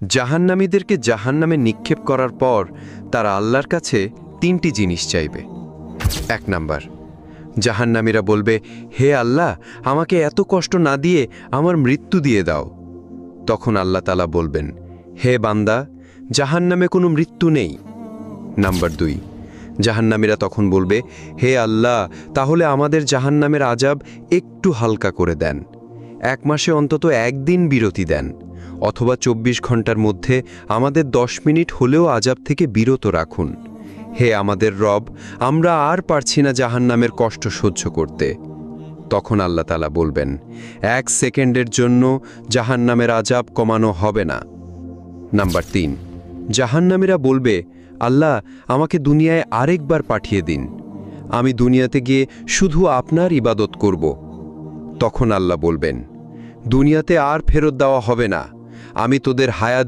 জাহান্নামীদেরকে জাহান্নামে নিক্ষেপ করার পর তারা আল্লাহর কাছে 3টি জিনিস চাইবে। 1 নাম্বার, জাহান্নামীরা বলবে, হে আল্লাহ, আমাকে এত কষ্ট না দিয়ে আমার মৃত্যু দিয়ে দাও। তখন আল্লাহ তাআলা বলবেন, হে বান্দা, জাহান্নামে কোনো মৃত্যু নেই। নাম্বার 2, জাহান্নামীরা তখন বলবে, হে আল্লাহ, তাহলে আমাদের জাহান্নামের আযাব একটু হালকা করে দেন, 1 মাসে অন্তত 1 দিন বিরতি দেন, অথবা 24 ঘন্টার মধ্যে আমাদের 10 মিনিট হলেও আযাব থেকে বিরত রাখুন। হে আমাদের রব, আমরা আর পারছি না জাহান্নামের কষ্ট সহ্য করতে। তখন আল্লাহ তাআলা বলবেন, 1 সেকেন্ডের জন্য জাহান্নামের আযাব কমানো হবে না। নাম্বার 3, জাহান্নামীরা বলবে, আল্লাহ, আমাকে দুনিয়ায় আরেকবার পাঠিয়ে দিন, আমি দুনিয়াতে গিয়ে শুধু আপনার ইবাদত করব। তখন আল্লাহ বলবেন, দুনিয়াতে আর ফেরত দেওয়া হবে না, আমি তোদের হায়াত